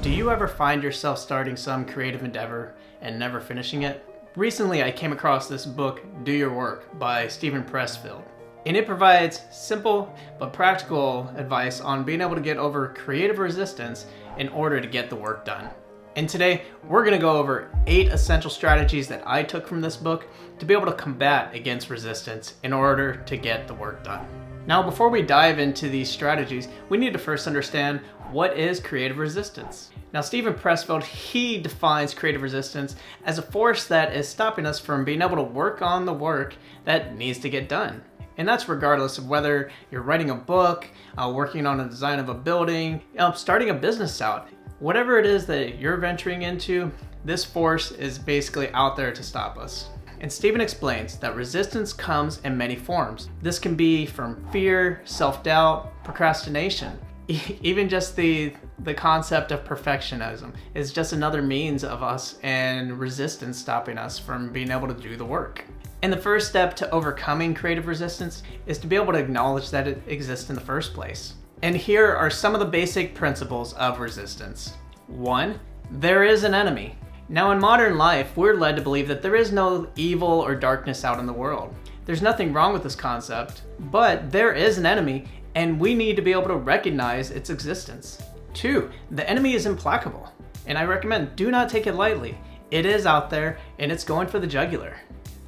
Do you ever find yourself starting some creative endeavor and never finishing it? Recently, I came across this book, Do Your Work, by Steven Pressfield. And it provides simple but practical advice on being able to get over creative resistance in order to get the work done. And today, we're going to go over 8 essential strategies that I took from this book to be able to combat against resistance in order to get the work done. Now, before we dive into these strategies, we need to first understand what is creative resistance. Now, Steven Pressfield, he defines creative resistance as a force that is stopping us from being able to work on the work that needs to get done. And that's regardless of whether you're writing a book, working on a design of a building, starting a business out. Whatever it is that you're venturing into, this force is basically out there to stop us. And Steven explains that resistance comes in many forms. This can be from fear, self-doubt, procrastination. Even just the concept of perfectionism is just another means of us and resistance stopping us from being able to do the work. And the first step to overcoming creative resistance is to be able to acknowledge that it exists in the first place. And here are some of the basic principles of resistance. 1, there is an enemy. Now, in modern life, we're led to believe that there is no evil or darkness out in the world. There's nothing wrong with this concept, but there is an enemy, and we need to be able to recognize its existence. 2, the enemy is implacable, and I recommend do not take it lightly. It is out there, and it's going for the jugular.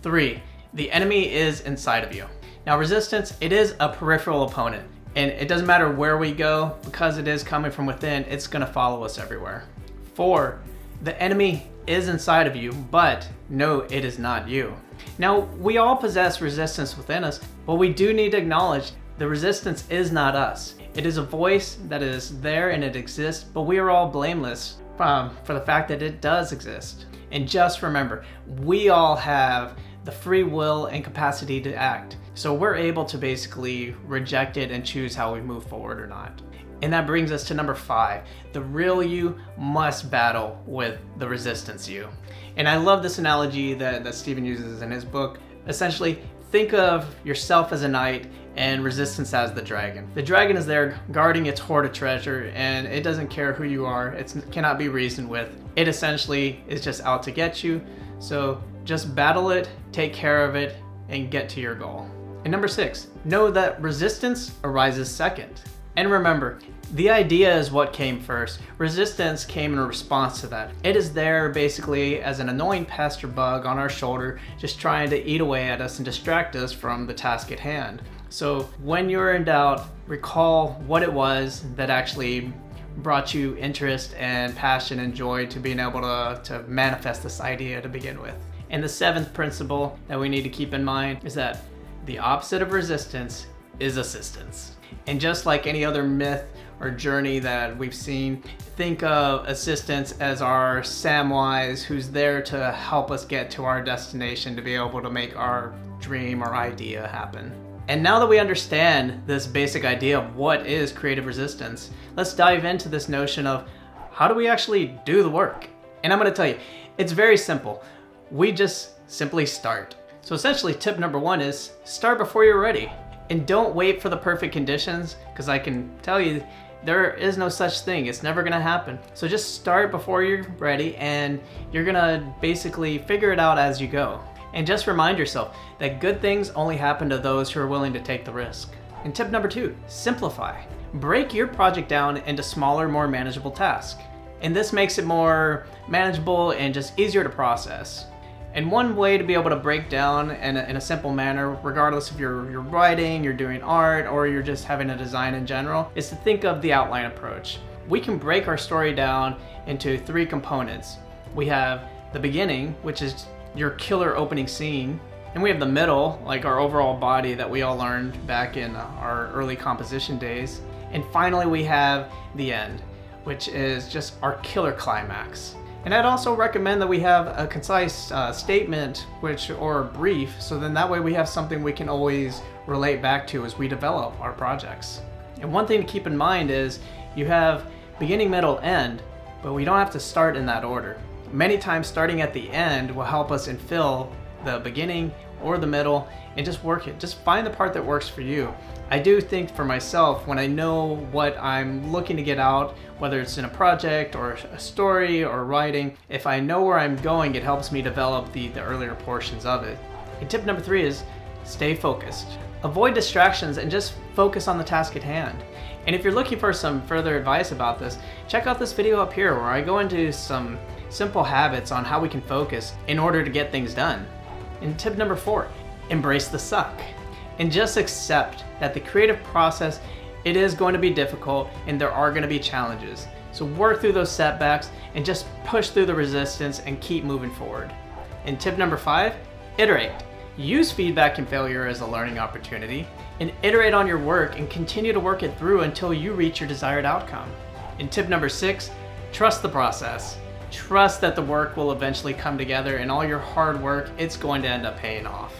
3, the enemy is inside of you. Now, resistance, it is a peripheral opponent, and it doesn't matter where we go, because it is coming from within, it's going to follow us everywhere. 4, the enemy is inside of you, but no, it is not you. Now, we all possess resistance within us, but we do need to acknowledge the resistance is not us. It is a voice that is there and it exists, but we are all blameless for the fact that it does exist. And just remember, we all have the free will and capacity to act. So we're able to basically reject it and choose how we move forward or not. And that brings us to number 5. The real you must battle with the resistance you. And I love this analogy that Steven uses in his book. Essentially, think of yourself as a knight and resistance as the dragon. The dragon is there guarding its hoard of treasure, and it doesn't care who you are. It cannot be reasoned with. It essentially is just out to get you. So just battle it, take care of it, and get to your goal. And number 6, know that resistance arises second. And remember, the idea is what came first. Resistance came in response to that. It is there basically as an annoying pest or bug on our shoulder, just trying to eat away at us and distract us from the task at hand. So when you're in doubt, recall what it was that actually brought you interest and passion and joy to being able to manifest this idea to begin with. And the 7th principle that we need to keep in mind is that the opposite of resistance is assistance. And just like any other myth or journey that we've seen, think of assistance as our Samwise who's there to help us get to our destination to be able to make our dream or idea happen. And now that we understand this basic idea of what is creative resistance, let's dive into this notion of how do we actually do the work? And I'm going to tell you, it's very simple. We just simply start. So essentially, tip number 1 is start before you're ready. And don't wait for the perfect conditions, because I can tell you there is no such thing. It's never going to happen. So just start before you're ready, and you're going to basically figure it out as you go. And just remind yourself that good things only happen to those who are willing to take the risk. And tip number 2, simplify. Break your project down into smaller, more manageable tasks. And this makes it more manageable and just easier to process. And one way to be able to break down in a simple manner, regardless if you're writing, you're doing art, or you're just having a design in general, is to think of the outline approach. We can break our story down into 3 components. We have the beginning, which is your killer opening scene. And we have the middle, like our overall body that we all learned back in our early composition days. And finally, we have the end, which is just our killer climax. And I'd also recommend that we have a concise statement or a brief, so then that way we have something we can always relate back to as we develop our projects. And one thing to keep in mind is you have beginning, middle, end, but we don't have to start in that order. Many times starting at the end will help us infill the beginning or the middle and just work it. Just find the part that works for you. I do think for myself, when I know what I'm looking to get out, whether it's in a project or a story or writing, if I know where I'm going, it helps me develop the earlier portions of it. And tip number 3 is stay focused. Avoid distractions and just focus on the task at hand. And if you're looking for some further advice about this, check out this video up here where I go into some simple habits on how we can focus in order to get things done. And tip number 4, embrace the suck. And just accept that the creative process, it is going to be difficult and there are going to be challenges. So work through those setbacks and just push through the resistance and keep moving forward. And tip number 5, iterate. Use feedback and failure as a learning opportunity and iterate on your work and continue to work it through until you reach your desired outcome. And tip number 6, trust the process. Trust that the work will eventually come together and all your hard work, it's going to end up paying off.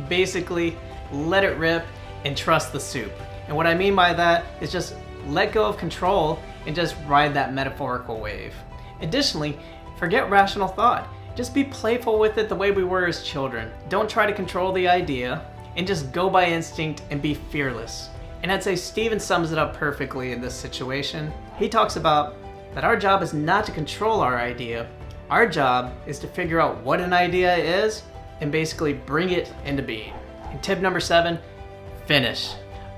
Basically, let it rip and trust the soup. And what I mean by that is just let go of control and just ride that metaphorical wave. Additionally, forget rational thought. Just be playful with it the way we were as children. Don't try to control the idea and just go by instinct and be fearless. And I'd say Steven sums it up perfectly in this situation. He talks about that our job is not to control our idea. Our job is to figure out what an idea is and basically bring it into being. And tip number 7, finish.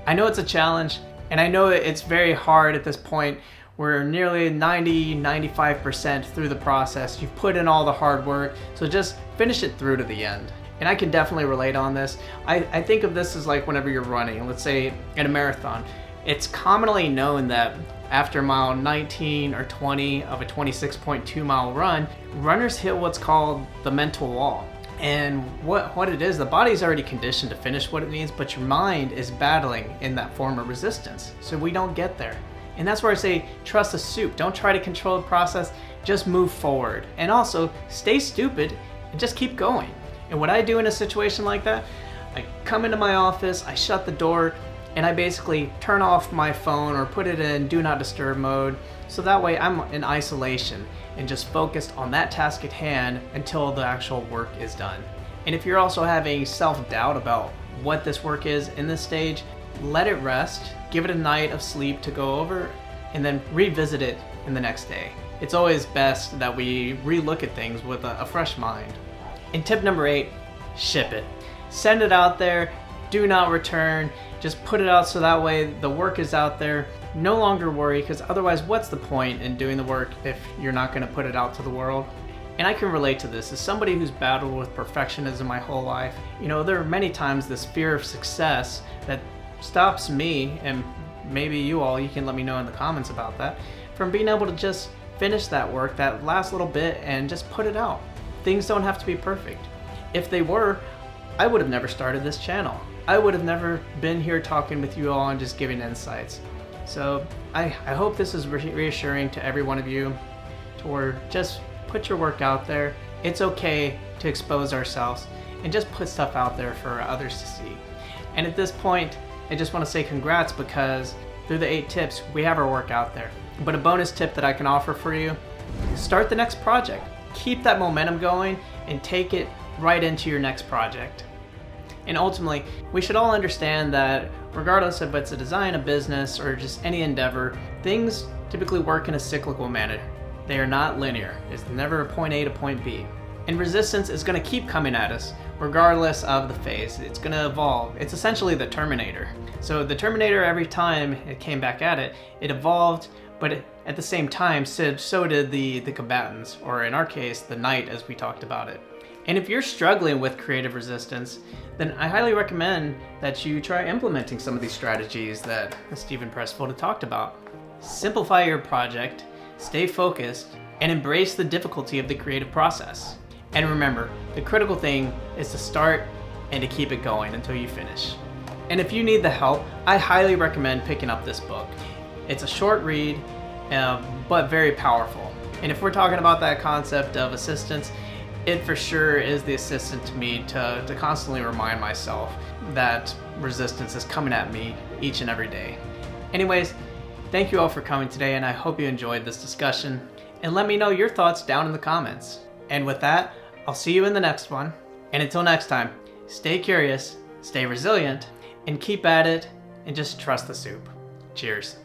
I know it's a challenge and I know it's very hard at this point. We're nearly 90-95% through the process. You've put in all the hard work, so just finish it through to the end. And I can definitely relate on this. I think of this as like whenever you're running, let's say in a marathon. It's commonly known that after mile 19 or 20 of a 26.2 mile run, runners hit what's called the mental wall. And what it is, the body's already conditioned to finish what it needs, but your mind is battling in that form of resistance. So we don't get there. And that's where I say, trust the soup. Don't try to control the process, just move forward. And also, stay stupid and just keep going. And what I do in a situation like that, I come into my office, I shut the door, and I basically turn off my phone or put it in do not disturb mode. So that way I'm in isolation and just focused on that task at hand until the actual work is done. And if you're also having self-doubt about what this work is in this stage, let it rest, give it a night of sleep to go over, and then revisit it in the next day. It's always best that we relook at things with a fresh mind. And tip number 8, ship it. Send it out there, do not return, just put it out so that way the work is out there. No longer worry, because otherwise what's the point in doing the work if you're not going to put it out to the world? And I can relate to this as somebody who's battled with perfectionism my whole life. You know, there are many times this fear of success that stops me, and maybe you can let me know in the comments about that, from being able to just finish that work, that last little bit, and just put it out. Things don't have to be perfect. If they were, I would have never started this channel. I would have never been here talking with you all and just giving insights. So I hope this is reassuring to every one of you to where just put your work out there. It's okay to expose ourselves and just put stuff out there for others to see. And at this point, I just want to say congrats, because through the 8 tips, we have our work out there. But a bonus tip that I can offer for you, start the next project. Keep that momentum going and take it right into your next project. And ultimately, we should all understand that regardless if it's a design, a business, or just any endeavor, things typically work in a cyclical manner. They are not linear. It's never a point A to point B. And resistance is going to keep coming at us regardless of the phase. It's going to evolve. It's essentially the Terminator. So the Terminator, every time it came back at it, it evolved, but at the same time, so did the combatants, or in our case, the knight, as we talked about it. And if you're struggling with creative resistance, then I highly recommend that you try implementing some of these strategies that Steven Pressfield had talked about. Simplify your project, stay focused, and embrace the difficulty of the creative process. And remember, the critical thing is to start and to keep it going until you finish. And if you need the help, I highly recommend picking up this book. It's a short read, but very powerful. And if we're talking about that concept of assistance, it for sure is the assistant to me to constantly remind myself that resistance is coming at me each and every day. Anyways, thank you all for coming today, and I hope you enjoyed this discussion. And let me know your thoughts down in the comments. And with that, I'll see you in the next one. And until next time, stay curious, stay resilient, and keep at it, and just trust the soup. Cheers.